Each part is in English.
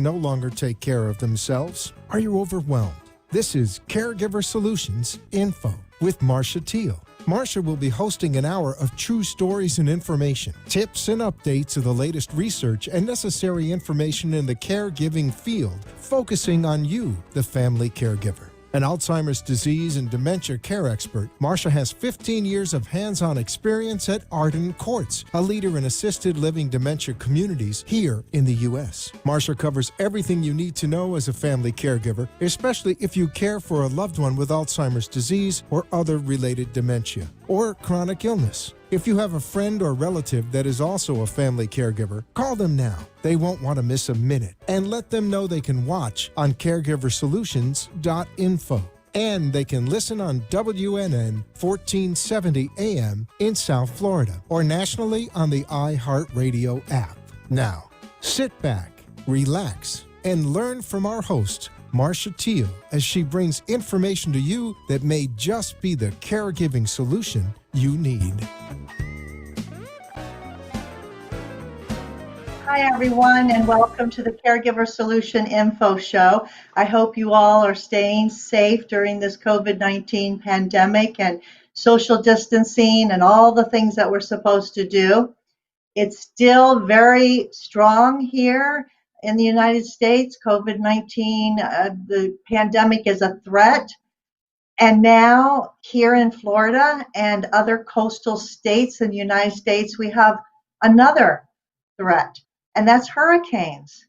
no longer take care of themselves? Are you overwhelmed? This is Caregiver Solutions Info with Marcia Teele. Marcia will be hosting an hour of true stories and information, tips and updates of the latest research and necessary information in the caregiving field, focusing on you, the family caregiver. An Alzheimer's disease and dementia care expert, Marcia has 15 years of hands-on experience at Arden Courts, a leader in assisted living dementia communities here in the U.S. Marcia covers everything you need to know as a family caregiver, especially if you care for a loved one with Alzheimer's disease or other related dementia or chronic illness. If you have a friend or relative that is also a family caregiver, call them now. They won't want to miss a minute. And let them know they can watch on caregiversolutions.info. And they can listen on WNN 1470 AM in South Florida or nationally on the iHeartRadio app. Now, sit back, relax, and learn from our host, Marcia Teele, as she brings information to you that may just be the caregiving solution you need. Hi, everyone, and welcome to the Caregiver Solution Info Show. I hope you all are staying safe during this COVID-19 pandemic and social distancing and all the things that we're supposed to do. It's still very strong here in the United States. COVID-19, the pandemic is a threat. And now here in Florida and other coastal states in the United States, we have another threat, and that's hurricanes.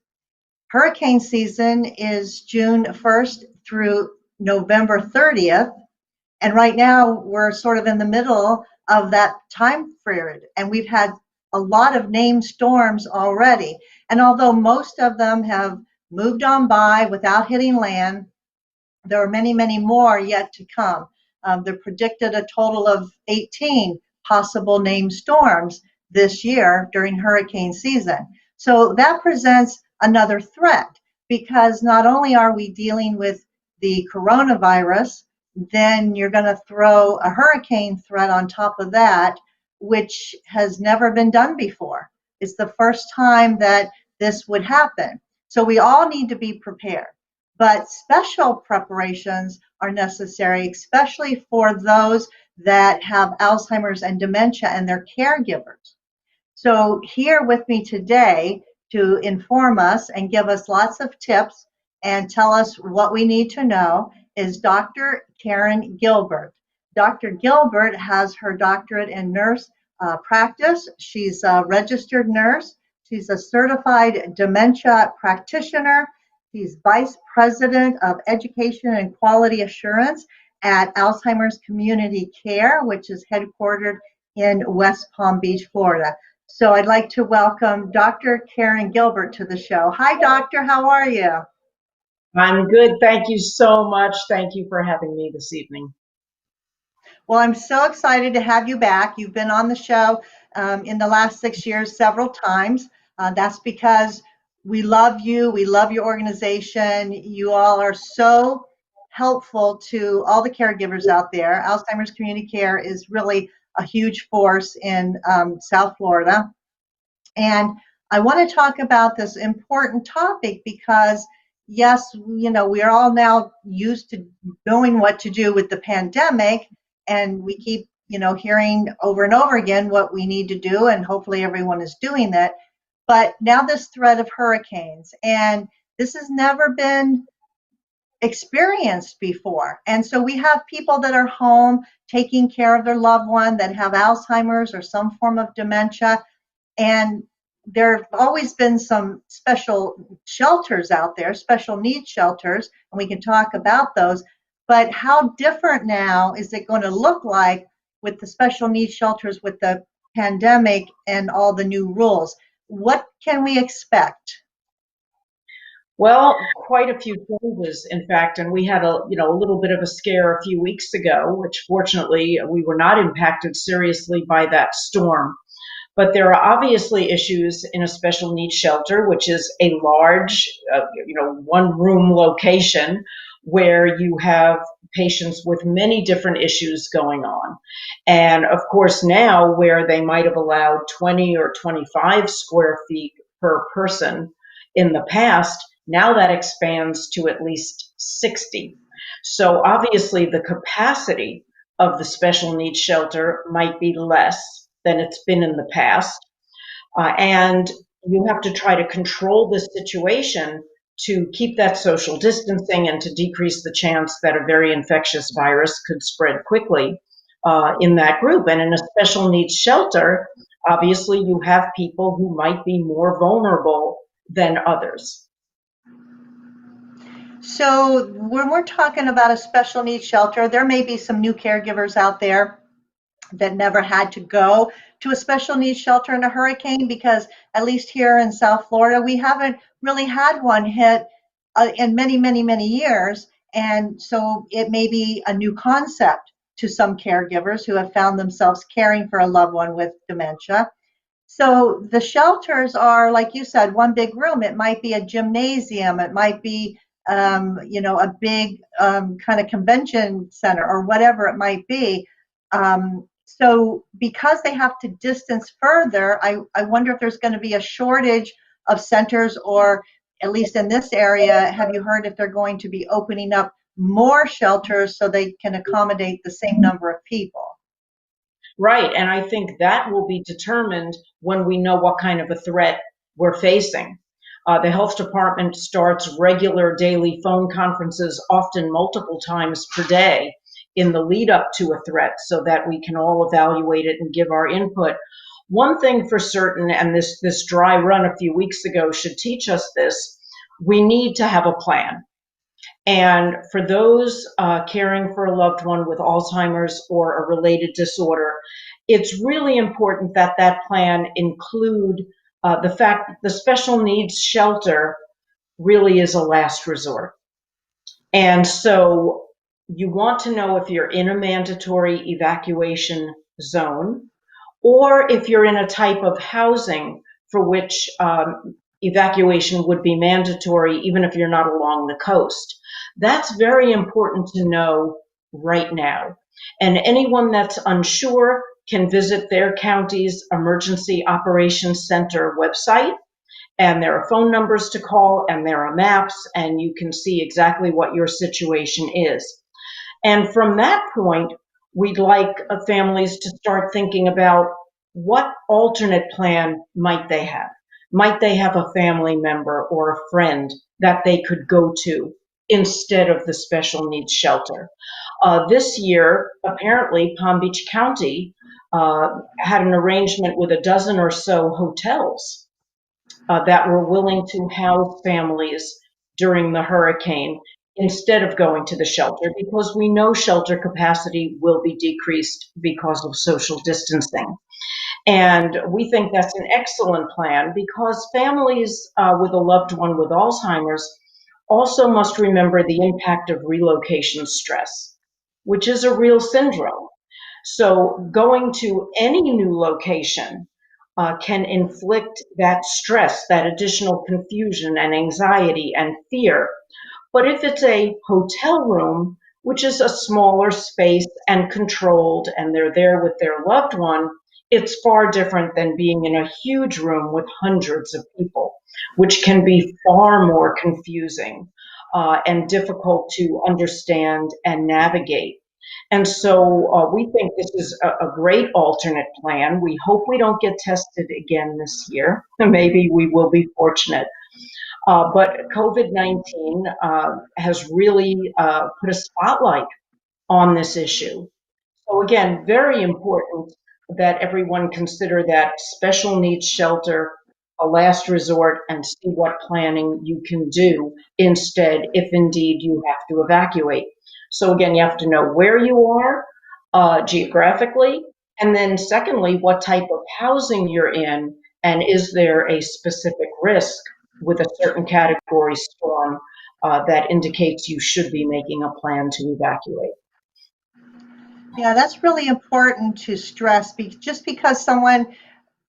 Hurricane season is June 1st through November 30th. And right now we're sort of in the middle of that time period. And we've had a lot of named storms already. And although most of them have moved on by without hitting land, there are many, many more yet to come. They're predicted a total of 18 possible named storms this year during hurricane season. So that presents another threat because not only are we dealing with the coronavirus, then you're going to throw a hurricane threat on top of that, which has never been done before. It's the first time that this would happen. So we all need to be prepared. But special preparations are necessary, especially for those that have Alzheimer's and dementia and their caregivers. So here with me today to inform us and give us lots of tips and tell us what we need to know is Dr. Karen Gilbert. Dr. Gilbert has her doctorate in nurse practice. She's a registered nurse. She's a certified dementia practitioner. She's Vice President of Education and Quality Assurance at Alzheimer's Community Care, which is headquartered in West Palm Beach, Florida. So I'd like to welcome Dr. Karen Gilbert to the show. Hi, doctor. How are you? I'm good. Thank you so much. Thank you for having me this evening. Well, I'm so excited to have you back. You've been on the show in the last 6 years several times. That's because we love you. We love your organization. You all are so helpful to all the caregivers out there. Alzheimer's Community Care is really a huge force in South Florida. And I want to talk about this important topic because, yes, you know, we are all now used to knowing what to do with the pandemic, and we keep, you know, hearing over and over again what we need to do, and hopefully everyone is doing that. But now this threat of hurricanes, and this has never been experienced before. And so we have people that are home taking care of their loved one that have Alzheimer's or some form of dementia. And there have always been some special shelters out there, special needs shelters, and we can talk about those. But how different now is it going to look like with the special needs shelters with the pandemic and all the new rules? What can we expect? Well, quite a few changes, in fact, and we had a little bit of a scare a few weeks ago, which fortunately we were not impacted seriously by that storm. But there are obviously issues in a special needs shelter, which is a large, one-room location where you have patients with many different issues going on. And of course, now where they might have allowed 20 or 25 square feet per person in the past, Now that expands to at least 60. So obviously the capacity of the special needs shelter might be less than it's been in the past. And you have to try to control the situation to keep that social distancing and to decrease the chance that a very infectious virus could spread quickly in that group. And in a special needs shelter, obviously you have people who might be more vulnerable than others. So when we're talking about a special needs shelter, there may be some new caregivers out there that never had to go to a special needs shelter in a hurricane, because at least here in South Florida, we haven't really had one hit in many, many, many years. And so it may be a new concept to some caregivers who have found themselves caring for a loved one with dementia. So the shelters are, like you said, one big room. It might be a gymnasium. It might be, a big kind of convention center or whatever it might be. So because they have to distance further, I wonder if there's going to be a shortage of centers, or at least in this area, have you heard if they're going to be opening up more shelters so they can accommodate the same number of people? Right, and I think that will be determined when we know what kind of a threat we're facing. The health department starts regular daily phone conferences, often multiple times per day, in the lead up to a threat so that we can all evaluate it and give our input. One thing for certain, and this dry run a few weeks ago should teach us this, we need to have a plan. And for those caring for a loved one with Alzheimer's or a related disorder, it's really important that that plan include the fact that the special needs shelter really is a last resort. And so you want to know if you're in a mandatory evacuation zone, or if you're in a type of housing for which evacuation would be mandatory, even if you're not along the coast. That's very important to know right now. And anyone that's unsure can visit their county's Emergency Operations Center website, and there are phone numbers to call, and there are maps, and you can see exactly what your situation is. And from that point, we'd like families to start thinking about what alternate plan might they have. Might they have a family member or a friend that they could go to instead of the special needs shelter? This year, apparently, Palm Beach County had an arrangement with a dozen or so hotels that were willing to house families during the hurricane instead of going to the shelter, because we know shelter capacity will be decreased because of social distancing. And we think that's an excellent plan, because families with a loved one with Alzheimer's also must remember the impact of relocation stress, which is a real syndrome. So going to any new location can inflict that stress, that additional confusion and anxiety and fear. But if it's a hotel room, which is a smaller space and controlled, and they're there with their loved one, it's far different than being in a huge room with hundreds of people, which can be far more confusing and difficult to understand and navigate. And so we think this is a great alternate plan. We hope we don't get tested again this year. Maybe we will be fortunate. But COVID-19 has really put a spotlight on this issue. So again, very important that everyone consider that special needs shelter a last resort and see what planning you can do instead if indeed you have to evacuate. So again, you have to know where you are geographically, and then secondly, what type of housing you're in, and is there a specific risk with a certain category storm that indicates you should be making a plan to evacuate. Yeah, that's really important to stress. Just because someone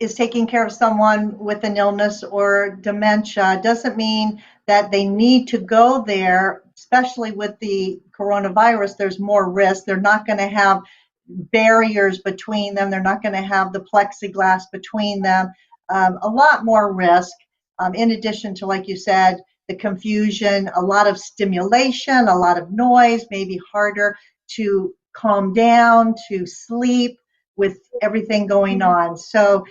is taking care of someone with an illness or dementia doesn't mean that they need to go there, especially with the coronavirus. There's more risk. They're not going to have barriers between them. They're not going to have the plexiglass between them. A lot more risk, in addition to, like you said, the confusion, a lot of stimulation, a lot of noise, maybe harder to calm down, to sleep with everything going on. So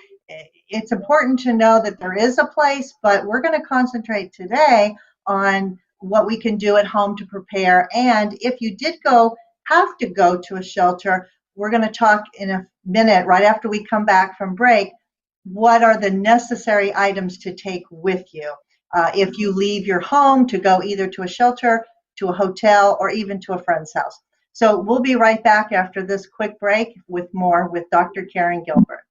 it's important to know that there is a place, but we're going to concentrate today on what we can do at home to prepare. And if you did have to go to a shelter, we're going to talk in a minute, right after we come back from break, what are the necessary items to take with you if you leave your home to go either to a shelter, to a hotel, or even to a friend's house. So we'll be right back after this quick break with more with Dr. Karen Gilbert.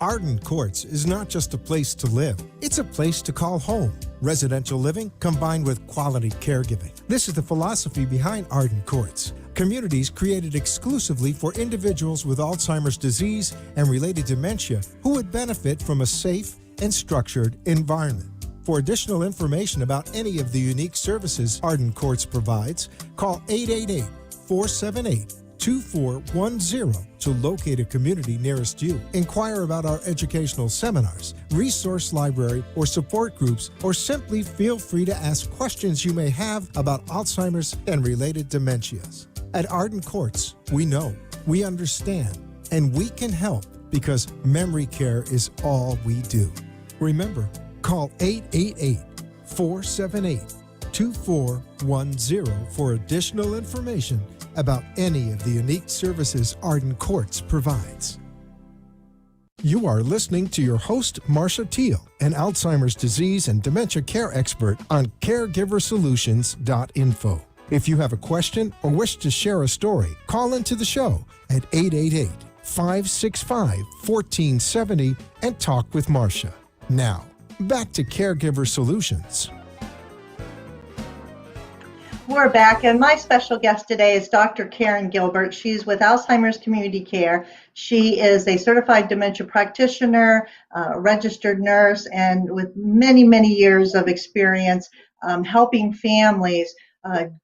Arden Courts is not just a place to live, it's a place to call home. Residential living combined with quality caregiving. This is the philosophy behind Arden Courts. Communities created exclusively for individuals with Alzheimer's disease and related dementia who would benefit from a safe and structured environment. For additional information about any of the unique services Arden Courts provides, call 888-478-2410 to locate a community nearest you. Inquire about our educational seminars, resource library, or support groups, or simply feel free to ask questions you may have about Alzheimer's and related dementias. At Arden Courts, we know, we understand, and we can help because memory care is all we do. Remember, call 888-478-2410 for additional information about any of the unique services Arden Courts provides. You are listening to your host, Marcia Teele, an Alzheimer's disease and dementia care expert on CareGiverSolutions.info. If you have a question or wish to share a story, call into the show at 888-565-1470 and talk with Marcia. Now, back to Caregiver Solutions. We're back, and my special guest today is Dr. Karen Gilbert. She's with Alzheimer's Community Care. She is a certified dementia practitioner, registered nurse, and with many, many years of experience helping families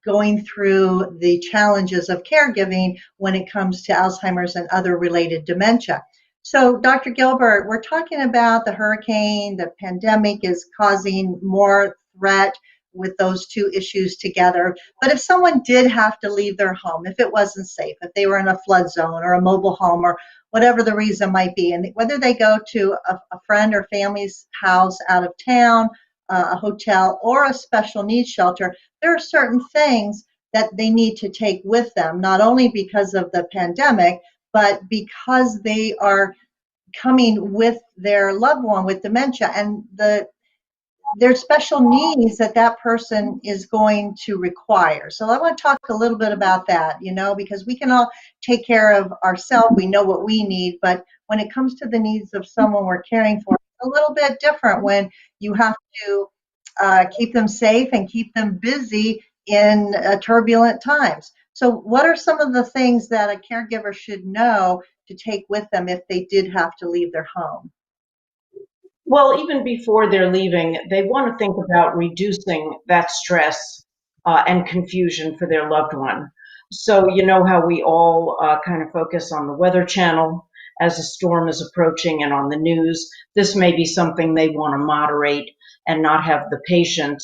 going through the challenges of caregiving when it comes to Alzheimer's and other related dementia. So, Dr. Gilbert, we're talking about the hurricane, the pandemic is causing more threat with those two issues together. But if someone did have to leave their home, if it wasn't safe, if they were in a flood zone or a mobile home or whatever the reason might be, and whether they go to a friend or family's house out of town, a hotel, or a special needs shelter, there are certain things that they need to take with them, not only because of the pandemic, but because they are coming with their loved one with dementia and there's special needs that person is going to require. So I want to talk a little bit about that, because we can all take care of ourselves. We know what we need, but when it comes to the needs of someone we're caring for, it's a little bit different when you have to keep them safe and keep them busy in turbulent times. So what are some of the things that a caregiver should know to take with them if they did have to leave their home? Well, even before they're leaving, they want to think about reducing that stress and confusion for their loved one. So you know how we all kind of focus on the Weather Channel as a storm is approaching and on the news. This may be something they want to moderate and not have the patient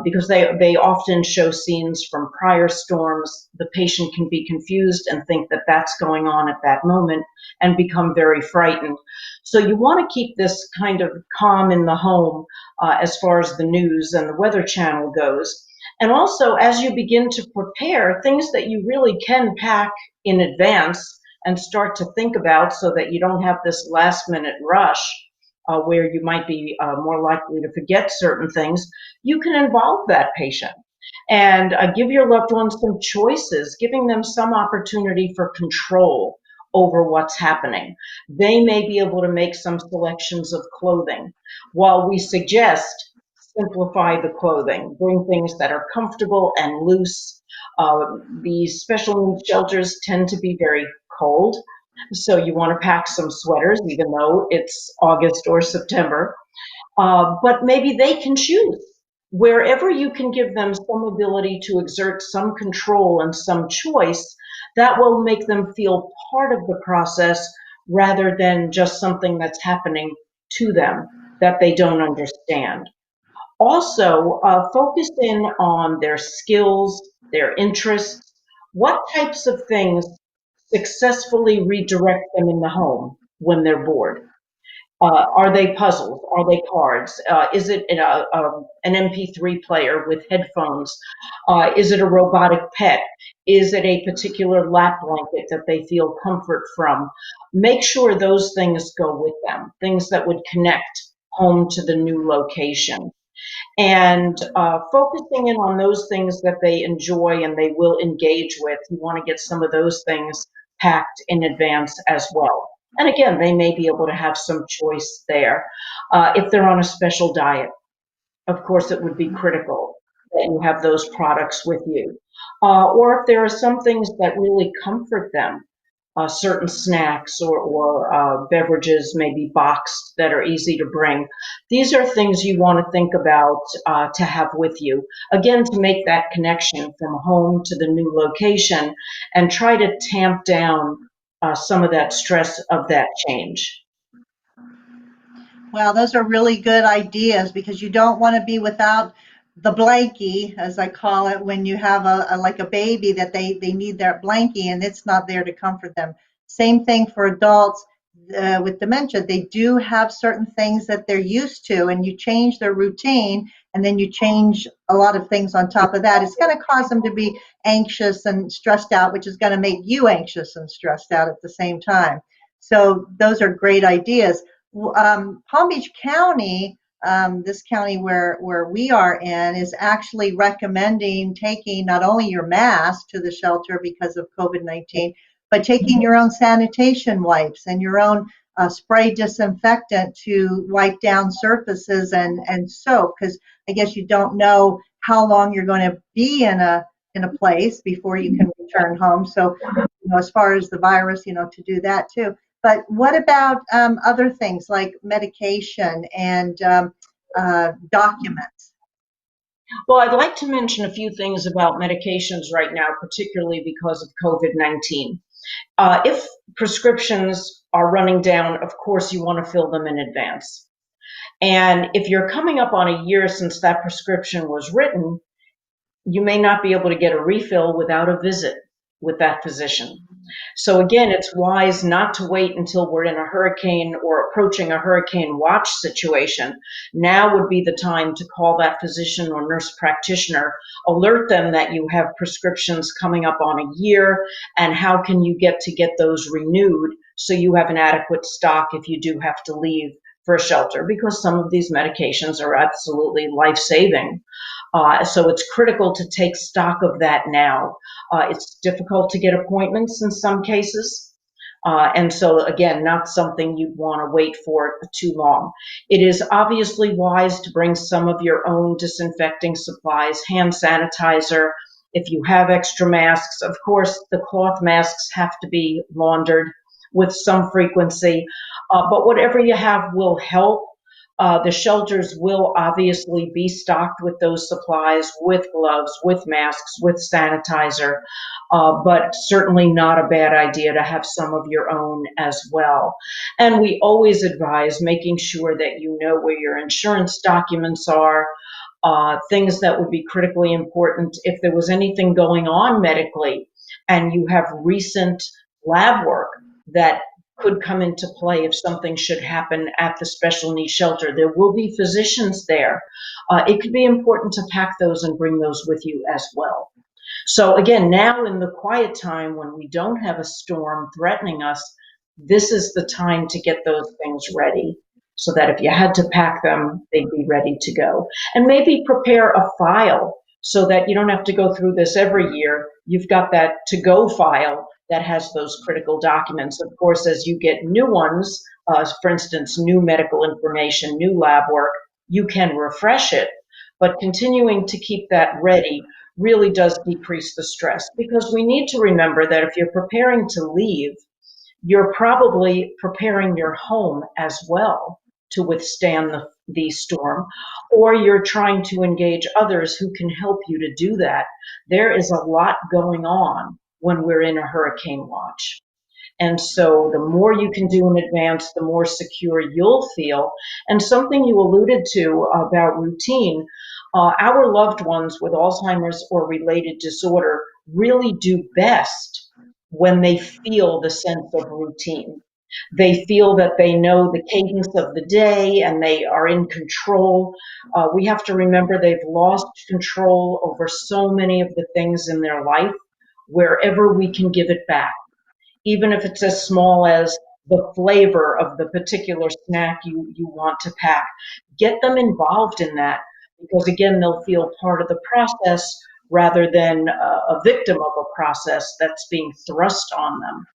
because they often show scenes from prior storms. The patient can be confused and think that that's going on at that moment and become very frightened. So you want to keep this kind of calm in the home as far as the news and the Weather Channel goes. And also, as you begin to prepare, things that you really can pack in advance and start to think about so that you don't have this last minute rush where you might be more likely to forget certain things, you can involve that patient and give your loved ones some choices, giving them some opportunity for control over what's happening. They may be able to make some selections of clothing. While we suggest simplify the clothing, bring things that are comfortable and loose. These special needs shelters tend to be very cold, so you want to pack some sweaters even though it's August or September. But maybe they can choose. Wherever you can give them some ability to exert some control and some choice, that will make them feel part of the process rather than just something that's happening to them that they don't understand. Also, focus in on their skills, their interests, what types of things successfully redirect them in the home when they're bored. Are they puzzles? Are they cards? Is it an MP3 player with headphones? Is it a robotic pet? Is it a particular lap blanket that they feel comfort from? Make sure those things go with them, things that would connect home to the new location. And focusing in on those things that they enjoy and they will engage with. You want to get some of those things packed in advance as well. And again, they may be able to have some choice there. If they're on a special diet, of course, it would be critical that you have those products with you. Or if there are some things that really comfort them, certain snacks or beverages, maybe boxed, that are easy to bring. These are things you want to think about to have with you. Again, to make that connection from home to the new location and try to tamp down some of that stress of that change. Well, those are really good ideas because you don't want to be without the blankie, as I call it, when you have a like a baby that they need their blankie and it's not there to comfort them. Same thing for adults with dementia. They do have certain things that they're used to, and you change their routine, and then you change a lot of things on top of that. It's going to cause them to be anxious and stressed out, which is going to make you anxious and stressed out at the same time. So those are great ideas. Palm Beach County, this county where we are in, is actually recommending taking not only your mask to the shelter because of COVID-19, but taking your own sanitation wipes and your own spray disinfectant to wipe down surfaces and soap, because I guess you don't know how long you're going to be in a place before you can return home. So, as far as the virus, to do that too. But what about other things like medication and documents? Well, I'd like to mention a few things about medications right now, particularly because of COVID-19. If prescriptions are running down, of course, you want to fill them in advance. And if you're coming up on a year since that prescription was written, you may not be able to get a refill without a visit with that physician. So again, it's wise not to wait until we're in a hurricane or approaching a hurricane watch situation. Now would be the time to call that physician or nurse practitioner, alert them that you have prescriptions coming up on a year, and how can you get those renewed so you have an adequate stock if you do have to leave for a shelter, because some of these medications are absolutely life-saving. So it's critical to take stock of that now. It's difficult to get appointments in some cases. And so, again, not something you'd want to wait for too long. It is obviously wise to bring some of your own disinfecting supplies, hand sanitizer. If you have extra masks, of course, the cloth masks have to be laundered with some frequency. But whatever you have will help. The shelters will obviously be stocked with those supplies, with gloves, with masks, with sanitizer, but certainly not a bad idea to have some of your own as well. And we always advise making sure that you know where your insurance documents are, things that would be critically important if there was anything going on medically and you have recent lab work that could come into play if something should happen at the special needs shelter. There will be physicians there. It could be important to pack those and bring those with you as well. So again, now in the quiet time when we don't have a storm threatening us, this is the time to get those things ready so that if you had to pack them, they'd be ready to go. And maybe prepare a file so that you don't have to go through this every year. You've got that to-go file that has those critical documents. Of course, as you get new ones, for instance, new medical information, new lab work, you can refresh it. But continuing to keep that ready really does decrease the stress, because we need to remember that if you're preparing to leave, you're probably preparing your home as well to withstand the storm, or you're trying to engage others who can help you to do that. There is a lot going on when we're in a hurricane watch. And so the more you can do in advance, the more secure you'll feel. And something you alluded to about routine, our loved ones with Alzheimer's or related disorder really do best when they feel the sense of routine. They feel that they know the cadence of the day and they are in control. We have to remember they've lost control over so many of the things in their life. Wherever we can give it back, even if it's as small as the flavor of the particular snack you want to pack, get them involved in that, because again, they'll feel part of the process rather than a victim of a process that's being thrust on them.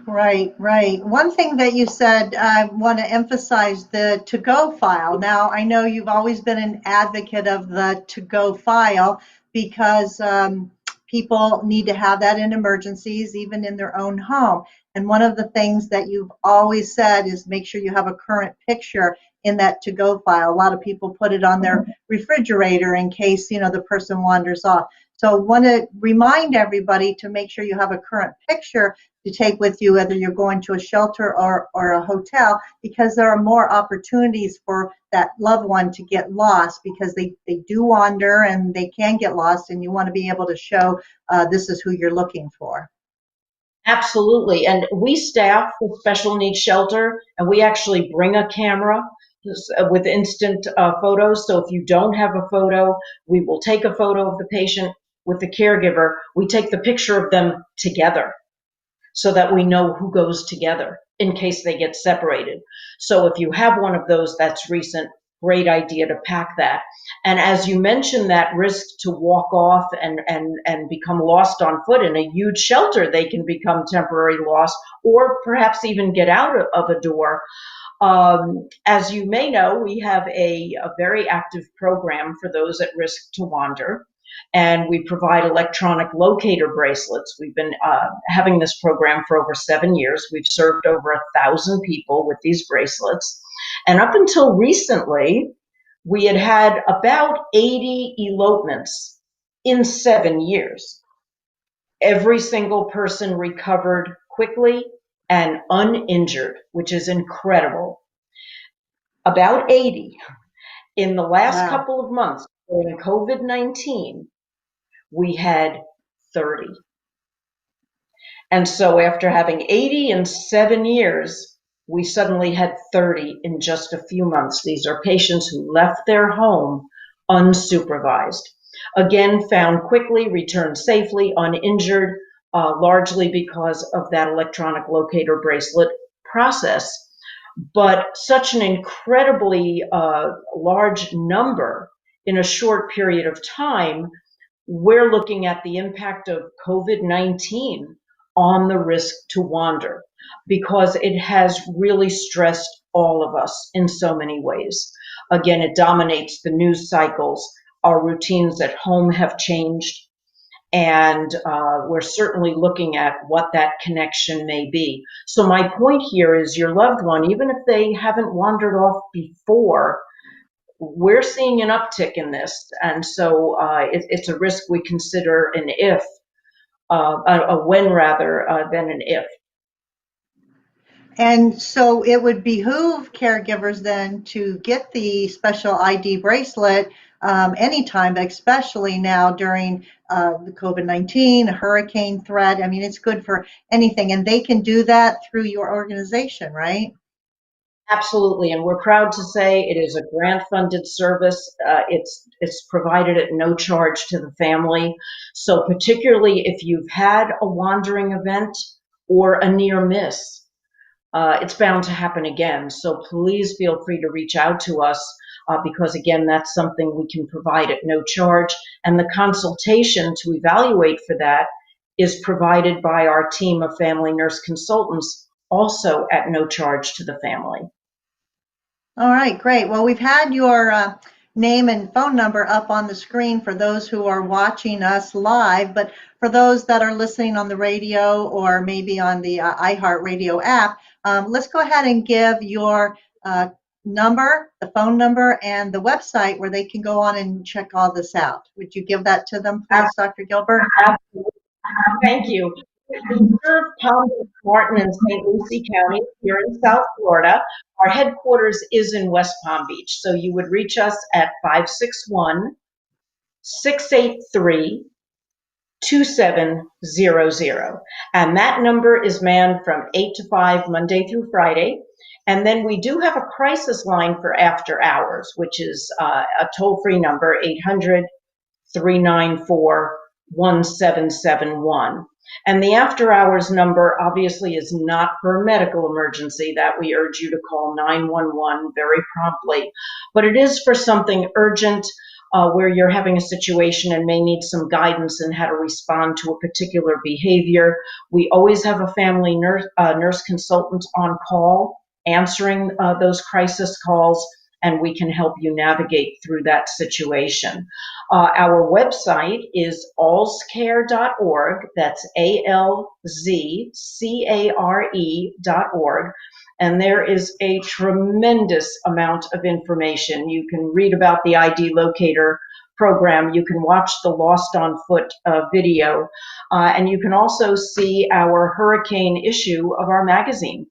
Right, right. One thing that you said, I want to emphasize the to-go file. Now, I know you've always been an advocate of the to-go file because people need to have that in emergencies, even in their own home. And one of the things that you've always said is make sure you have a current picture in that to-go file. A lot of people put it on their refrigerator in case, the person wanders off. So I want to remind everybody to make sure you have a current picture to take with you, whether you're going to a shelter or a hotel, because there are more opportunities for that loved one to get lost, because they do wander and they can get lost, and you want to be able to show this is who you're looking for. Absolutely. And we staff the special needs shelter, and we actually bring a camera with instant photos. So if you don't have a photo, we will take a photo of the patient with the caregiver. We take the picture of them together so that we know who goes together in case they get separated. So if you have one of those that's recent, great idea to pack that. And as you mentioned, that risk to walk off and become lost on foot in a huge shelter, they can become temporary lost or perhaps even get out of a door. As you may know, we have a very active program for those at risk to wander, and we provide electronic locator bracelets. We've been having this program for over 7 years. We've served over 1,000 people with these bracelets. And up until recently, we had about 80 elopements in 7 years. Every single person recovered quickly and uninjured, which is incredible. About 80. In the last Wow. couple of months during COVID-19, we had 30. And so after having 80 in 7 years, we suddenly had 30 in just a few months. These are patients who left their home unsupervised. Again, found quickly, returned safely, uninjured, largely because of that electronic locator bracelet process. But such an incredibly large number in a short period of time, we're looking at the impact of COVID-19 on the risk to wander, because it has really stressed all of us in so many ways. Again, it dominates the news cycles. Our routines at home have changed, and we're certainly looking at what that connection may be. So my point here is your loved one, even if they haven't wandered off before, we're seeing an uptick in this, and so it's a risk we consider an if, a when rather than an if. And so it would behoove caregivers then to get the special ID bracelet anytime, but especially now during the COVID-19 hurricane threat. I mean, it's good for anything, and they can do that through your organization, right? Absolutely, and we're proud to say it is a grant-funded service. It's provided at no charge to the family. So particularly if you've had a wandering event or a near miss, it's bound to happen again. So please feel free to reach out to us because again, that's something we can provide at no charge. And the consultation to evaluate for that is provided by our team of family nurse consultants, also at no charge to the family. All right, great. Well, we've had your name and phone number up on the screen for those who are watching us live, but for those that are listening on the radio or maybe on the iHeartRadio app, let's go ahead and give your number, the phone number, and the website where they can go on and check all this out. Would you give that to them, please, Dr. Gilbert? Absolutely. Thank you. We serve Palm Beach, Martin, and St. Lucie counties here in South Florida. Our headquarters is in West Palm Beach, so you would reach us at 561-683-2700. And that number is manned from 8 to 5, Monday through Friday. And then we do have a crisis line for after hours, which is a toll-free number, 800-394-1771. And the after hours number obviously is not for a medical emergency that we urge you to call 911 very promptly, but it is for something urgent where you're having a situation and may need some guidance in how to respond to a particular behavior. We always have a family nurse consultant on call answering those crisis calls, and we can help you navigate through that situation. Our website is alzcare.org. That's ALZCARE.org. And there is a tremendous amount of information. You can read about the ID Locator program. You can watch the Lost on Foot video. And you can also see our hurricane issue of our magazine.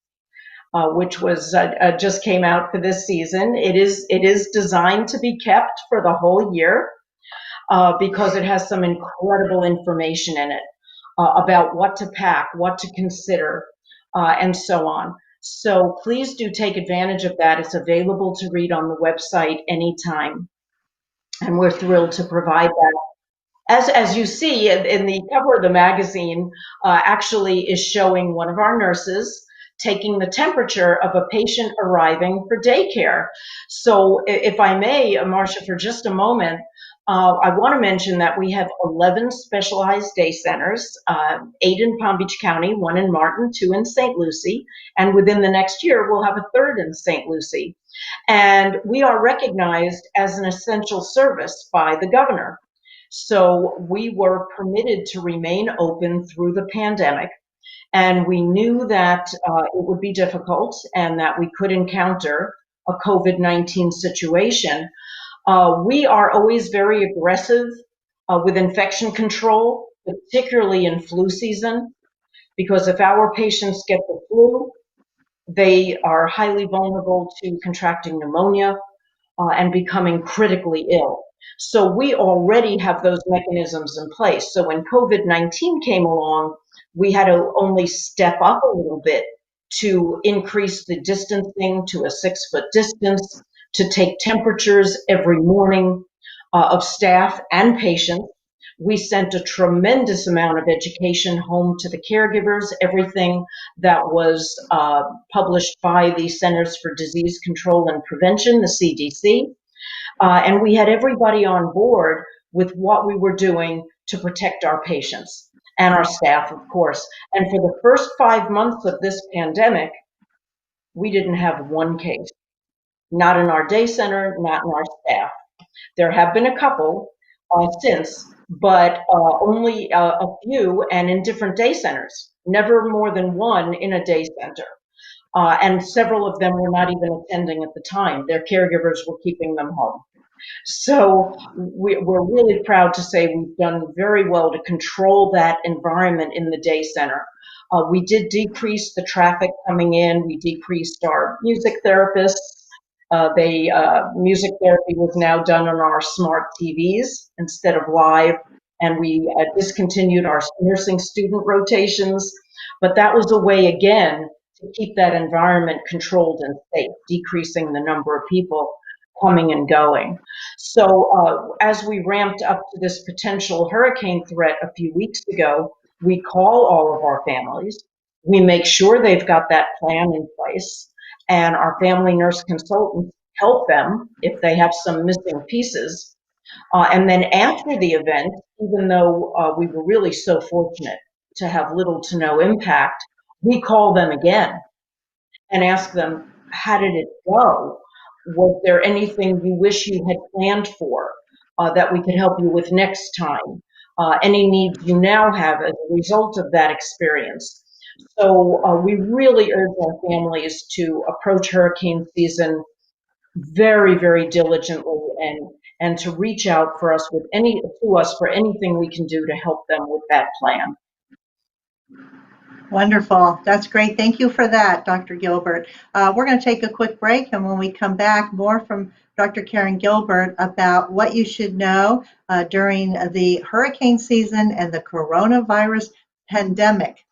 Which was just came out for this season. It is designed to be kept for the whole year because it has some incredible information in it about what to pack, what to consider, and so on. So please do take advantage of that. It's available to read on the website anytime, and we're thrilled to provide that. As you see in the cover of the magazine, actually is showing one of our nurses taking the temperature of a patient arriving for daycare. So if I may, Marcia, for just a moment, I want to mention that we have 11 specialized day centers, 8 in Palm Beach County, 1 in Martin, 2 in St. Lucie, and within the next year, we'll have a 3rd in St. Lucie. And we are recognized as an essential service by the governor. So we were permitted to remain open through the pandemic, and we knew that it would be difficult and that we could encounter a COVID-19 situation. We are always very aggressive with infection control, particularly in flu season, because if our patients get the flu, they are highly vulnerable to contracting pneumonia and becoming critically ill. So we already have those mechanisms in place. So when COVID-19 came along, we had to only step up a little bit to increase the distancing to a 6-foot distance, to take temperatures every morning of staff and patients. We sent a tremendous amount of education home to the caregivers, everything that was published by the Centers for Disease Control and Prevention, the CDC. And we had everybody on board with what we were doing to protect our patients and our staff, of course. And for the first 5 months of this pandemic, we didn't have one case, not in our day center, not in our staff. There have been a couple since, but only a few and in different day centers, never more than one in a day center. And several of them were not even attending at the time. Their caregivers were keeping them home. So we're really proud to say we've done very well to control that environment in the day center. We did decrease the traffic coming in. We decreased our music therapists. Music therapy was now done on our smart TVs instead of live, and we discontinued our nursing student rotations. But that was a way, again, to keep that environment controlled and safe, decreasing the number of people coming and going. So as we ramped up to this potential hurricane threat a few weeks ago, we call all of our families. We make sure they've got that plan in place, and our family nurse consultants help them if they have some missing pieces. And then after the event, even though we were really so fortunate to have little to no impact, we call them again and ask them, how did it go? Was there anything you wish you had planned for that we could help you with next time? Any needs you now have as a result of that experience? So we really urge our families to approach hurricane season very, very diligently and to reach out for us with to us for anything we can do to help them with that plan. Wonderful. That's great. Thank you for that, Dr. Gilbert. We're going to take a quick break, and when we come back, more from Dr. Karen Gilbert about what you should know during the hurricane season and the coronavirus pandemic.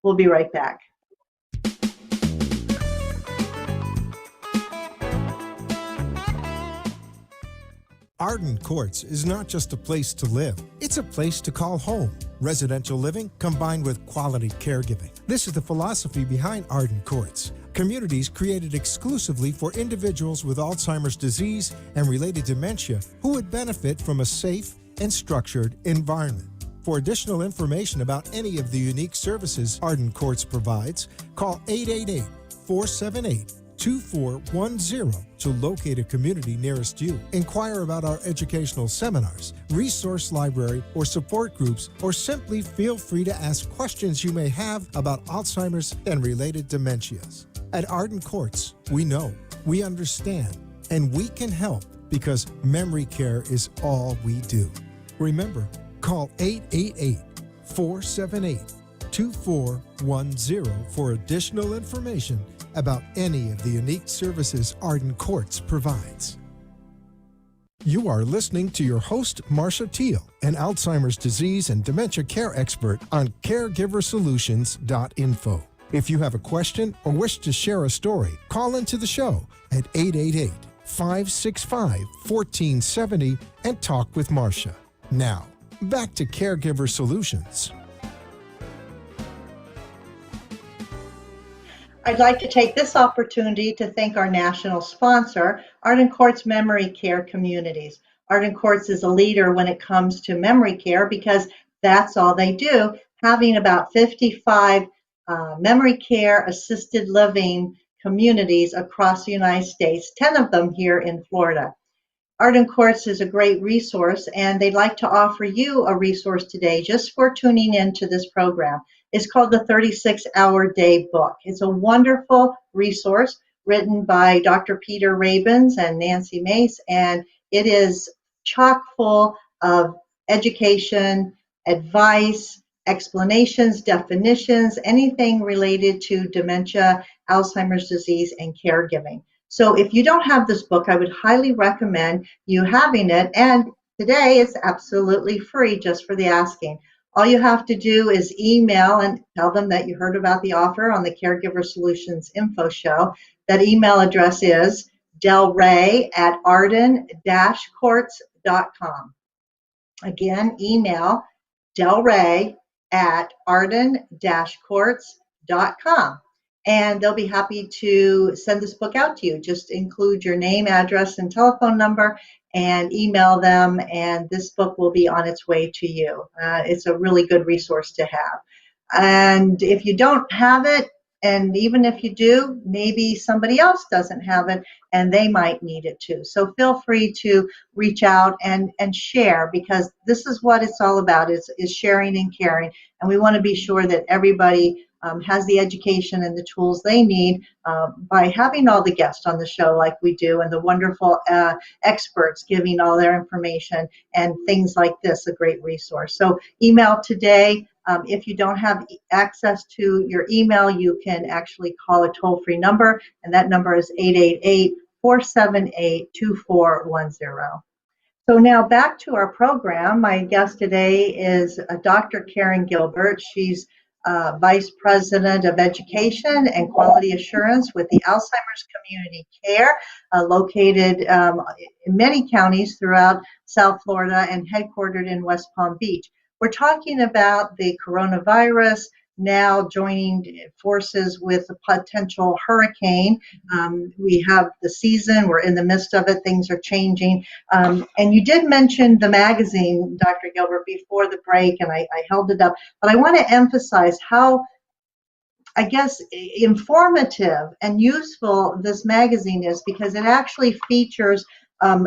We'll be right back. Arden Courts is not just a place to live, it's a place to call home. Residential living combined with quality caregiving. This is the philosophy behind Arden Courts. Communities created exclusively for individuals with Alzheimer's disease and related dementia who would benefit from a safe and structured environment. For additional information about any of the unique services Arden Courts provides, call 888-478-2410 to locate a community nearest you. Inquire about our educational seminars, resource library, or support groups, or simply feel free to ask questions you may have about Alzheimer's and related dementias. At Arden Courts, we know, we understand, and we can help because memory care is all we do. Remember, call 888-478-2410 for additional information about any of the unique services Arden Courts provides. You are listening to your host, Marcia Teele, an Alzheimer's disease and dementia care expert on CareGiverSolutions.info. If you have a question or wish to share a story, call into the show at 888-565-1470 and talk with Marcia. Now, back to Caregiver Solutions. I'd like to take this opportunity to thank our national sponsor, Arden Courts Memory Care Communities. Arden Courts is a leader when it comes to memory care because that's all they do, having about 55 memory care assisted living communities across the United States, 10 of them here in Florida. Arden Courts is a great resource, and they'd like to offer you a resource today just for tuning into this program. It's called the 36-Hour Day Book. It's a wonderful resource written by Dr. Peter Rabins and Nancy Mace, and it is chock full of education, advice, explanations, definitions, anything related to dementia, Alzheimer's disease, and caregiving. So if you don't have this book, I would highly recommend you having it. And today it's absolutely free just for the asking. All you have to do is email and tell them that you heard about the offer on the Caregiver Solutions Info Show. That email address is delray@arden-courts.com. Again, email delray@arden-courts.com. And they'll be happy to send this book out to you. Just include your name, address, and telephone number and email them, and this book will be on its way to you. It's a really good resource to have. And if you don't have it, and even if you do, maybe somebody else doesn't have it and they might need it too. So feel free to reach out and share, because this is what it's all about, is sharing and caring. And we want to be sure that everybody has the education and the tools they need by having all the guests on the show like we do, and the wonderful experts giving all their information and things like this, a great resource. So email today. If you don't have access to your email, you can actually call a toll-free number, and that number is 888-478-2410. So now back to our program. My guest today is Dr. Karen Gilbert. She's Vice President of Education and Quality Assurance with the Alzheimer's Community Care, located in many counties throughout South Florida and headquartered in West Palm Beach. We're talking about the coronavirus now joining forces with a potential hurricane. We have the season, we're in the midst of it, things are changing. And you did mention the magazine, Dr. Gilbert, before the break, and I held it up. But I want to emphasize how, I guess, informative and useful this magazine is, because it actually features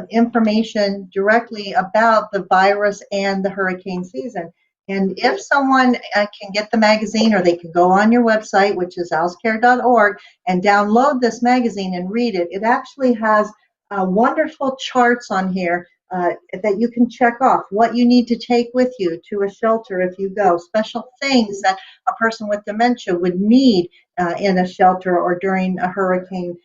information directly about the virus and the hurricane season. And if someone can get the magazine, or they can go on your website, which is alzcare.org, and download this magazine and read it, it actually has wonderful charts on here that you can check off, what you need to take with you to a shelter if you go, special things that a person with dementia would need in a shelter or during a hurricane.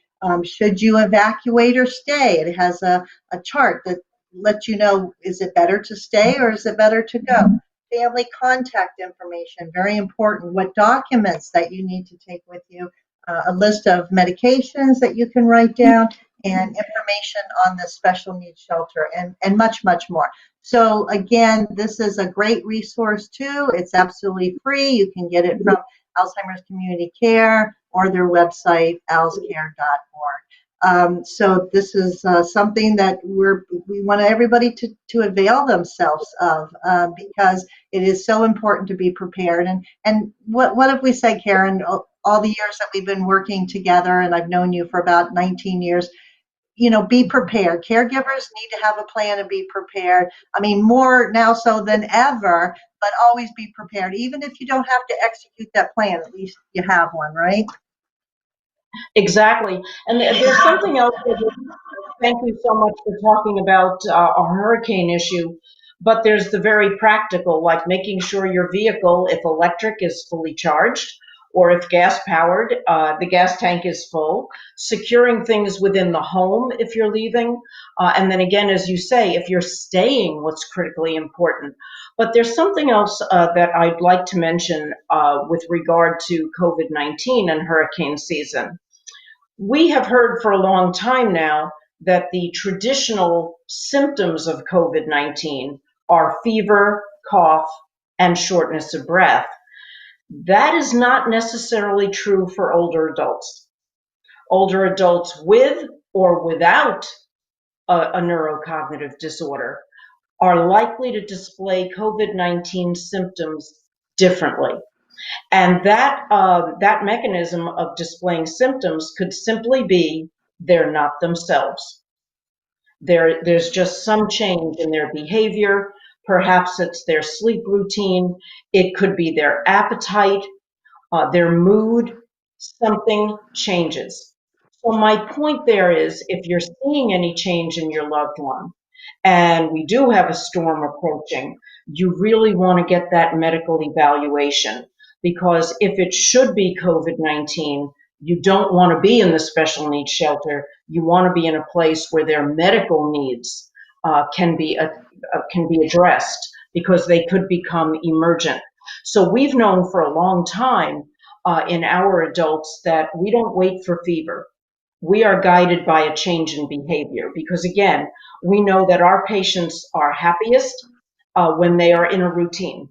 Should you evacuate or stay? It has a chart that lets you know, is it better to stay or is it better to go? Family contact information, very important. What documents that you need to take with you, a list of medications that you can write down, and information on the special needs shelter, and much, much more. So again, this is a great resource too. It's absolutely free. You can get it from Alzheimer's Community Care or their website, alzcare.org. So this is something that we want everybody to avail themselves of, because it is so important to be prepared. And what have we said, Karen? All the years that we've been working together, and I've known you for about 19 years, be prepared. Caregivers need to have a plan and be prepared. I mean, more now so than ever, but always be prepared. Even if you don't have to execute that plan, at least you have one, right? Exactly. And there's something else. Thank you so much for talking about a hurricane issue. But there's the very practical, like making sure your vehicle, if electric, is fully charged, or if gas powered, the gas tank is full. Securing things within the home if you're leaving. And then again, as you say, if you're staying, what's critically important. But there's something else that I'd like to mention with regard to COVID-19 and hurricane season. We have heard for a long time now that the traditional symptoms of COVID-19 are fever, cough, and shortness of breath. That is not necessarily true for older adults. Older adults with or without a neurocognitive disorder are likely to display COVID-19 symptoms differently. And that mechanism of displaying symptoms could simply be they're not themselves. There's just some change in their behavior. Perhaps it's their sleep routine. It could be their appetite, their mood. Something changes. So my point there is, if you're seeing any change in your loved one, and we do have a storm approaching, you really want to get that medical evaluation, because if it should be COVID-19, you don't want to be in the special needs shelter. You want to be in a place where their medical needs can be addressed, because they could become emergent. So we've known for a long time in our adults that we don't wait for fever. We are guided by a change in behavior, because again, we know that our patients are happiest when they are in a routine,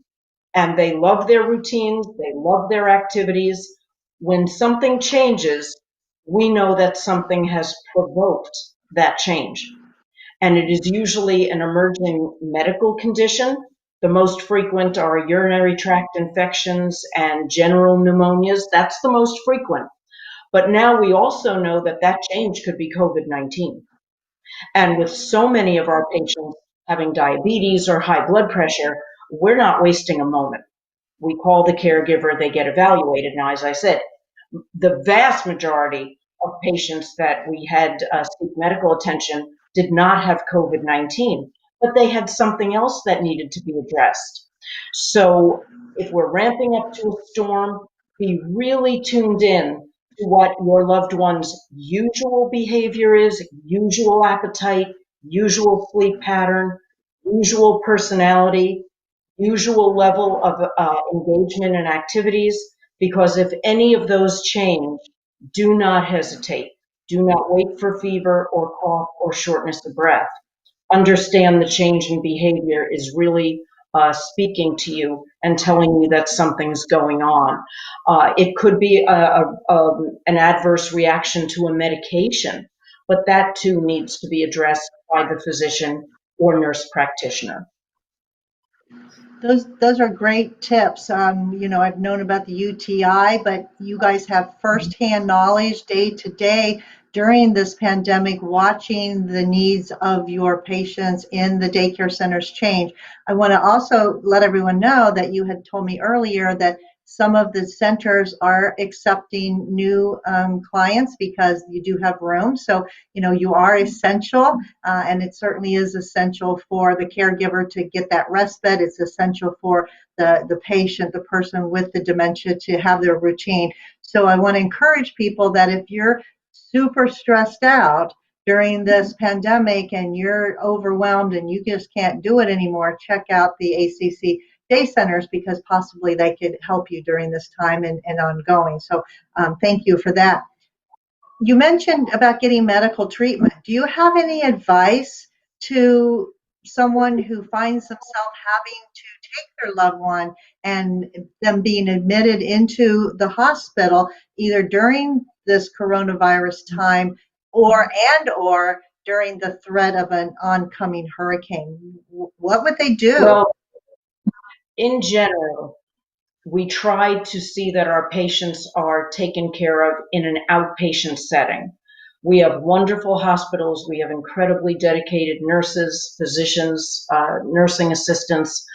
and they love their routines, they love their activities. When something changes, we know that something has provoked that change, and it is usually an emerging medical condition. The most frequent are urinary tract infections and general pneumonias. That's the most frequent. But now we also know that that change could be COVID-19. And with so many of our patients having diabetes or high blood pressure, we're not wasting a moment. We call the caregiver, they get evaluated. Now, as I said, the vast majority of patients that we had seek medical attention did not have COVID-19, but they had something else that needed to be addressed. So if we're ramping up to a storm, be really tuned in to what your loved one's usual behavior is, usual appetite, usual sleep pattern, usual personality, usual level of engagement and activities, because if any of those change, do not hesitate. Do not wait for fever or cough or shortness of breath. Understand the change in behavior is really speaking to you and telling you that something's going on. It could be an adverse reaction to a medication, but that too needs to be addressed by the physician or nurse practitioner. Those are great tips. I've known about the UTI, but you guys have firsthand knowledge day to day during this pandemic, watching the needs of your patients in the daycare centers change. I want to also let everyone know that you had told me earlier that some of the centers are accepting new clients because you do have room. So, you are essential, and it certainly is essential for the caregiver to get that respite. It's essential for the patient, the person with the dementia, to have their routine. So I want to encourage people that if you're super stressed out during this pandemic and you're overwhelmed and you just can't do it anymore, check out the ACC day centers, because possibly they could help you during this time and ongoing. So thank you for that. You mentioned about getting medical treatment. Do you have any advice to someone who finds themselves having to take their loved one and them being admitted into the hospital either during this coronavirus time or during the threat of an oncoming hurricane? What would they do? Well, in general, we try to see that our patients are taken care of in an outpatient setting. We have wonderful hospitals. We have incredibly dedicated nurses, physicians, nursing assistants,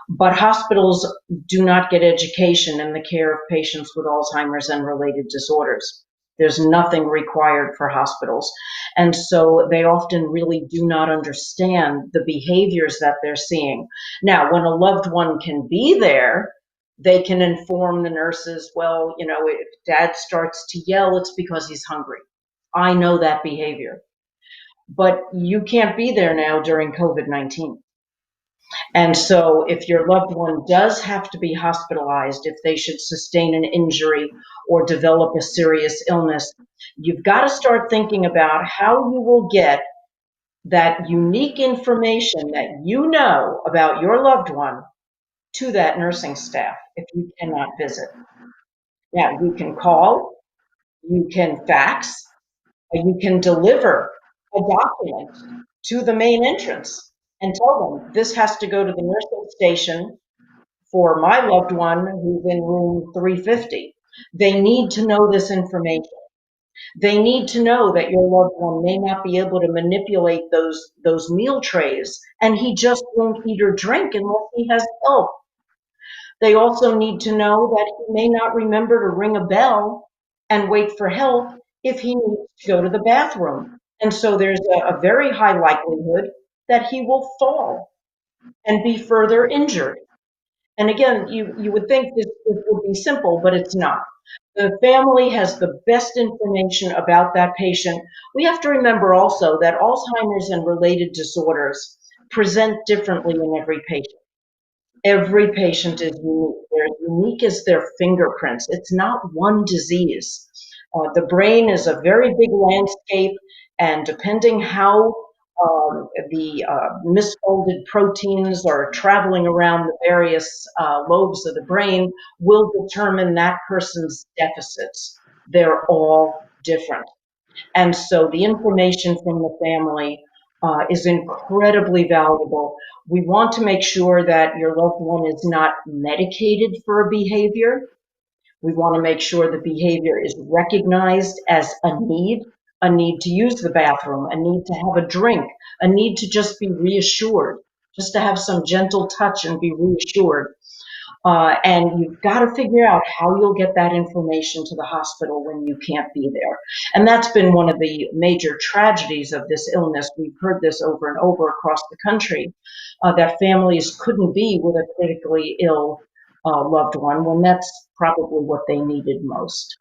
but hospitals do not get education in the care of patients with Alzheimer's and related disorders. There's nothing required for hospitals. And so they often really do not understand the behaviors that they're seeing. Now, when a loved one can be there, they can inform the nurses, well, if dad starts to yell, it's because he's hungry. I know that behavior. But you can't be there now during COVID-19. And so if your loved one does have to be hospitalized, if they should sustain an injury or develop a serious illness, you've got to start thinking about how you will get that unique information that you know about your loved one to that nursing staff if you cannot visit. Now, you can call, you can fax, you can deliver a document to the main entrance and tell them this has to go to the nursing station for my loved one who's in room 350. They need to know this information. They need to know that your loved one may not be able to manipulate those meal trays, and he just won't eat or drink unless he has help. They also need to know that he may not remember to ring a bell and wait for help if he needs to go to the bathroom. And so there's a very high likelihood that he will fall and be further injured. And again, you would think this would be simple, but it's not. The family has the best information about that patient. We have to remember also that Alzheimer's and related disorders present differently in every patient. Every patient is unique. They're as unique as their fingerprints. It's not one disease. The brain is a very big landscape, and depending how the misfolded proteins are traveling around the various lobes of the brain will determine that person's deficits. They're all different. And so the information from the family is incredibly valuable. We want to make sure that your loved one is not medicated for a behavior. We want to make sure the behavior is recognized as a need to use the bathroom, a need to have a drink, a need to just be reassured, just to have some gentle touch and be reassured. And you've got to figure out how you'll get that information to the hospital when you can't be there. And that's been one of the major tragedies of this illness. We've heard this over and over across the country, that families couldn't be with a critically ill loved one when that's probably what they needed most.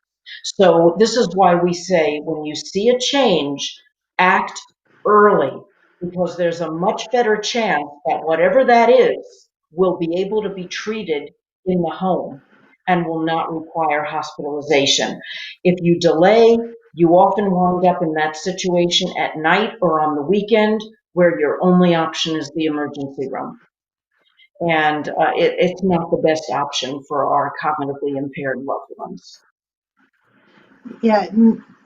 So this is why we say when you see a change, act early, because there's a much better chance that whatever that is will be able to be treated in the home and will not require hospitalization. If you delay, you often wind up in that situation at night or on the weekend where your only option is the emergency room. And it's not the best option for our cognitively impaired loved ones. Yeah,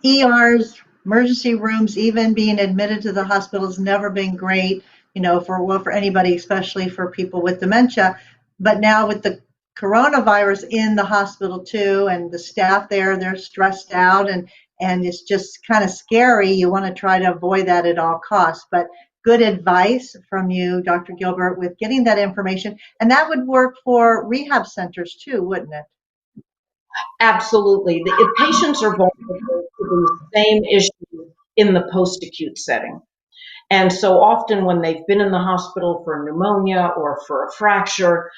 ERs, emergency rooms, even being admitted to the hospital has never been great, for anybody, especially for people with dementia. But now with the coronavirus in the hospital too, and the staff there, they're stressed out, and it's just kind of scary. You want to try to avoid that at all costs. But good advice from you, Dr. Gilbert, with getting that information. And that would work for rehab centers too, wouldn't it? Absolutely. Patients are vulnerable to the same issues in the post-acute setting. And so often when they've been in the hospital for pneumonia or for a fracture,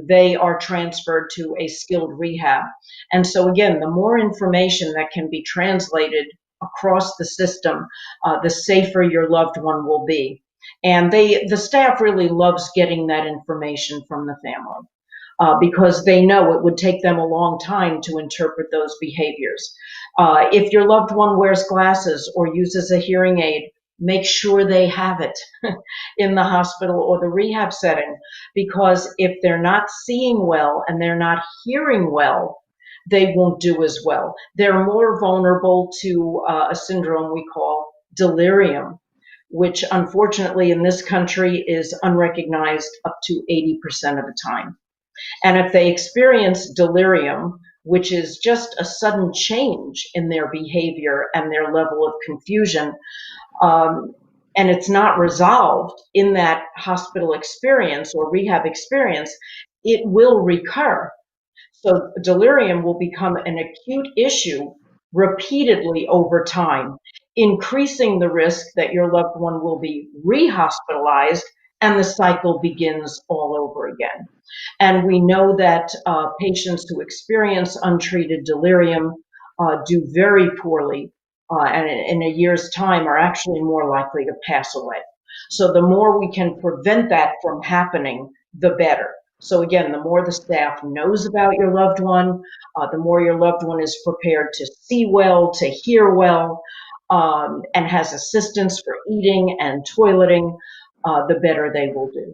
they are transferred to a skilled rehab. And so again, the more information that can be translated across the system, the safer your loved one will be. And the staff really loves getting that information from the family. Because they know it would take them a long time to interpret those behaviors. If your loved one wears glasses or uses a hearing aid, make sure they have it in the hospital or the rehab setting, because if they're not seeing well and they're not hearing well, they won't do as well. They're more vulnerable to a syndrome we call delirium, which unfortunately in this country is unrecognized up to 80% of the time. And if they experience delirium, which is just a sudden change in their behavior and their level of confusion, and it's not resolved in that hospital experience or rehab experience, it will recur. So delirium will become an acute issue repeatedly over time, increasing the risk that your loved one will be rehospitalized and the cycle begins all over again. And we know that patients who experience untreated delirium do very poorly, and in a year's time are actually more likely to pass away. So the more we can prevent that from happening, the better. So again, the more the staff knows about your loved one, the more your loved one is prepared to see well, to hear well, and has assistance for eating and toileting, the better they will do.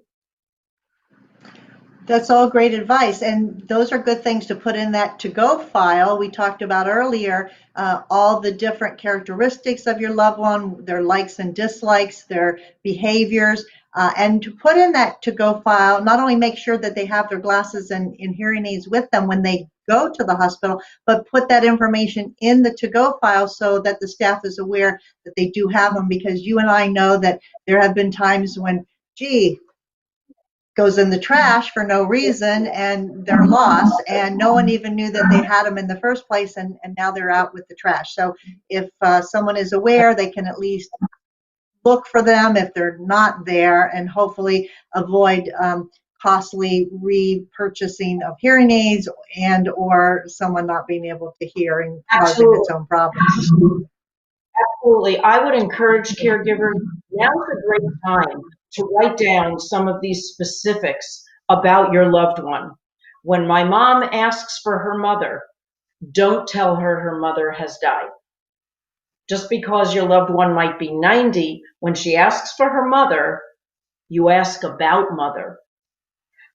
That's all great advice, and those are good things to put in that to-go file. We talked about earlier all the different characteristics of your loved one, their likes and dislikes, their behaviors, and to put in that to-go file, not only make sure that they have their glasses and hearing aids with them when they go to the hospital, but put that information in the to-go file so that the staff is aware that they do have them, because you and I know that there have been times when, gee, goes in the trash for no reason and they're lost, and no one even knew that they had them in the first place, and now they're out with the trash. So if someone is aware, they can at least look for them if they're not there, and hopefully avoid costly repurchasing of hearing aids and or someone not being able to hear and causing its Absolutely. own problems. Absolutely. I would encourage caregivers, now's a great time to write down some of these specifics about your loved one. When my mom asks for her mother, don't tell her her mother has died. Just because your loved one might be 90, when she asks for her mother, you ask about mother.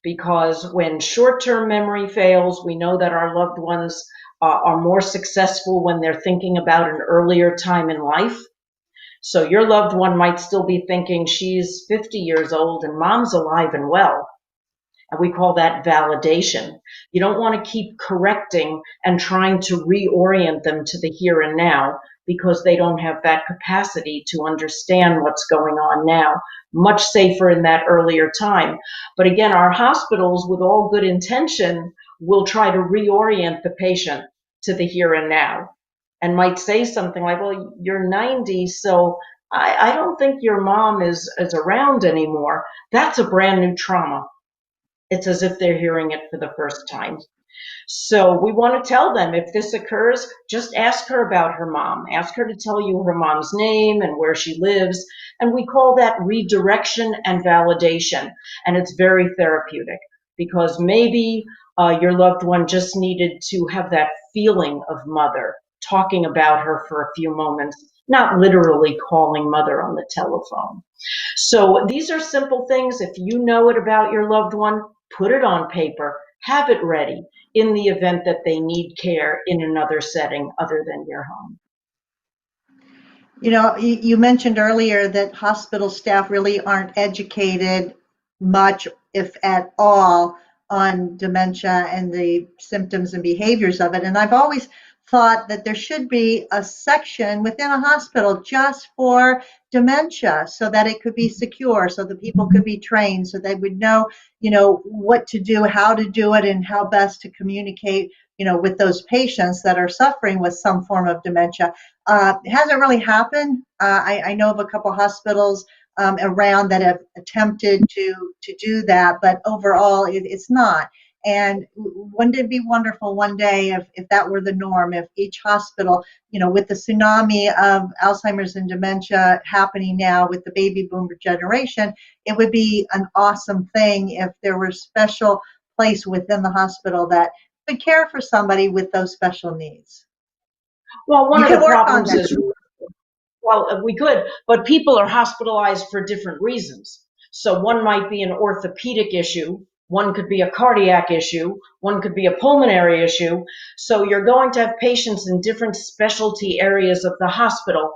Because when short-term memory fails, we know that our loved ones are more successful when they're thinking about an earlier time in life. So your loved one might still be thinking she's 50 years old and mom's alive and well. And we call that validation. You don't want to keep correcting and trying to reorient them to the here and now, because they don't have that capacity to understand what's going on now. Much safer in that earlier time. But again, our hospitals, with all good intention, will try to reorient the patient to the here and now, and might say something like, well, you're 90, so I don't think your mom is around anymore. That's a brand new trauma. It's as if they're hearing it for the first time. So we want to tell them, if this occurs, just ask her about her mom. Ask her to tell you her mom's name and where she lives. And we call that redirection and validation. And it's very therapeutic, because maybe your loved one just needed to have that feeling of mother, talking about her for a few moments, not literally calling mother on the telephone. So these are simple things. If you know it about your loved one, put it on paper, have it ready in the event that they need care in another setting other than your home. You know, you mentioned earlier that hospital staff really aren't educated much, if at all, on dementia and the symptoms and behaviors of it. And I've always thought that there should be a section within a hospital just for dementia, so that it could be secure, so that people could be trained, so they would know, what to do, how to do it, and how best to communicate, with those patients that are suffering with some form of dementia. It hasn't really happened. I know of a couple hospitals around that have attempted to do that, but overall, it's not. And wouldn't it be wonderful one day if that were the norm, if each hospital, with the tsunami of Alzheimer's and dementia happening now with the baby boomer generation, it would be an awesome thing if there were a special place within the hospital that could care for somebody with those special needs. Well, one You of can the work on problems that. is, well, we could, but people are hospitalized for different reasons. So one might be an orthopedic issue, one could be a cardiac issue, one could be a pulmonary issue. So you're going to have patients in different specialty areas of the hospital.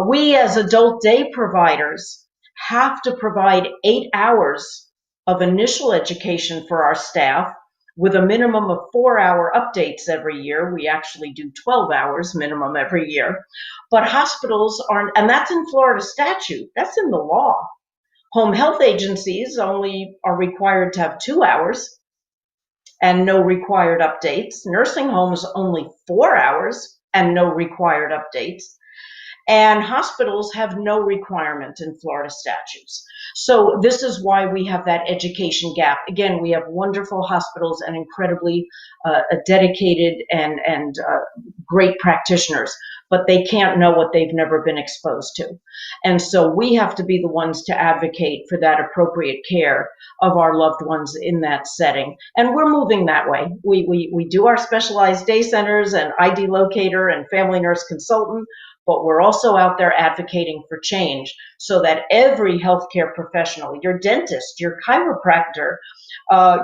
We as adult day providers have to provide 8 hours of initial education for our staff with a minimum of 4-hour updates every year. We actually do 12 hours minimum every year. But hospitals aren't, and that's in Florida statute, that's in the law. Home health agencies only are required to have 2 hours and no required updates. Nursing homes only 4 hours and no required updates. And hospitals have no requirement in Florida statutes. So this is why we have that education gap. Again, we have wonderful hospitals and incredibly dedicated and great practitioners, but they can't know what they've never been exposed to. And so we have to be the ones to advocate for that appropriate care of our loved ones in that setting. And we're moving that way. We do our specialized day centers and ID locator and family nurse consultant, but we're also out there advocating for change so that every healthcare professional, your dentist, your chiropractor,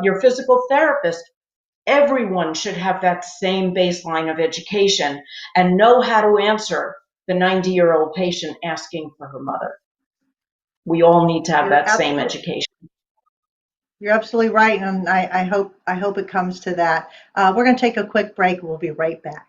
your physical therapist, everyone should have that same baseline of education and know how to answer the 90-year-old patient asking for her mother. We all need to have that same education. You're absolutely right, and I hope it comes to that. We're going to take a quick break. We'll be right back.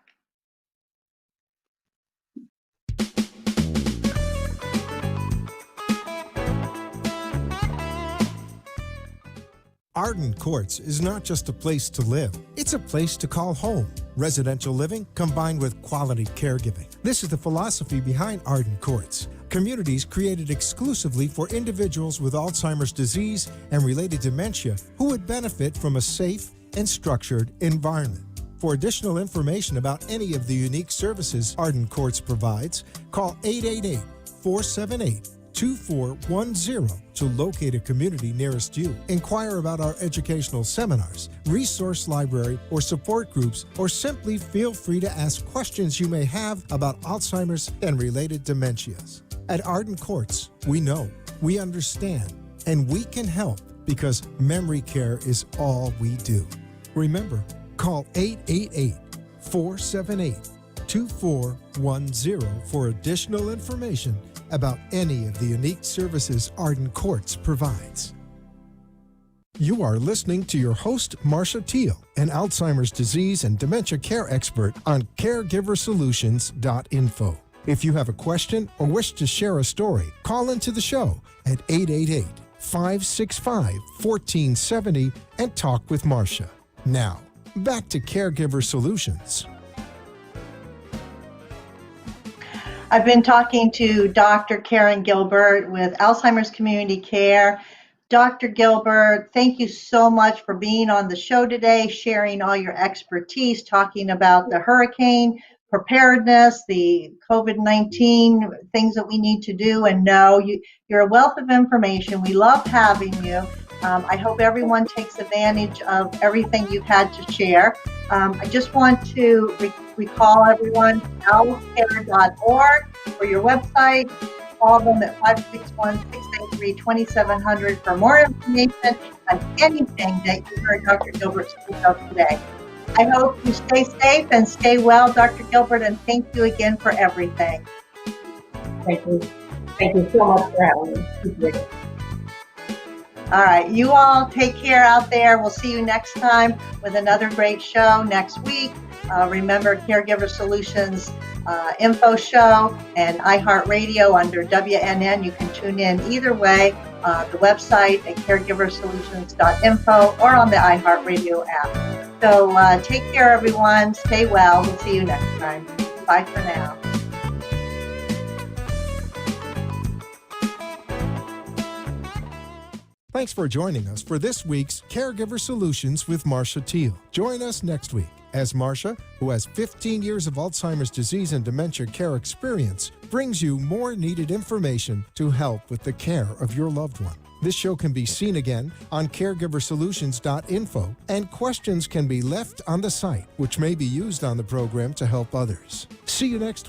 Arden Courts is not just a place to live, it's a place to call home. Residential living combined with quality caregiving. This is the philosophy behind Arden Courts. Communities created exclusively for individuals with Alzheimer's disease and related dementia who would benefit from a safe and structured environment. For additional information about any of the unique services Arden Courts provides, call 888-478-2410 to locate a community nearest you. Inquire about our educational seminars, resource library, or support groups, or simply feel free to ask questions you may have about Alzheimer's and related dementias. At Arden Courts, we know, we understand, and we can help because memory care is all we do. Remember, call 888-478-2410 for additional information about any of the unique services Arden Courts provides. You are listening to your host, Marcia Teele, an Alzheimer's disease and dementia care expert on CareGiverSolutions.info. If you have a question or wish to share a story, call into the show at 888-565-1470 and talk with Marcia. Now, back to Caregiver Solutions. I've been talking to Dr. Karen Gilbert with Alzheimer's Community Care. Dr. Gilbert, thank you so much for being on the show today, sharing all your expertise, talking about the hurricane preparedness, the COVID-19 things that we need to do and know. You're a wealth of information. We love having you. I hope everyone takes advantage of everything you've had to share. I just want to recall everyone, owlcare.org for your website. Call them at 561-683-2700 for more information on anything that you heard Dr. Gilbert speak of today. I hope you stay safe and stay well, Dr. Gilbert, and thank you again for everything. Thank you. Thank you so much for having me. Appreciate it. All right, you all take care out there. We'll see you next time with another great show next week. Remember, Caregiver Solutions info show and iHeartRadio under WNN. You can tune in either way, the website at caregiversolutions.info or on the iHeartRadio app. So take care, everyone. Stay well. We'll see you next time. Bye for now. Thanks for joining us for this week's Caregiver Solutions with Marcia Teele. Join us next week as Marcia, who has 15 years of Alzheimer's disease and dementia care experience, brings you more needed information to help with the care of your loved one. This show can be seen again on caregiversolutions.info, and questions can be left on the site, which may be used on the program to help others. See you next week.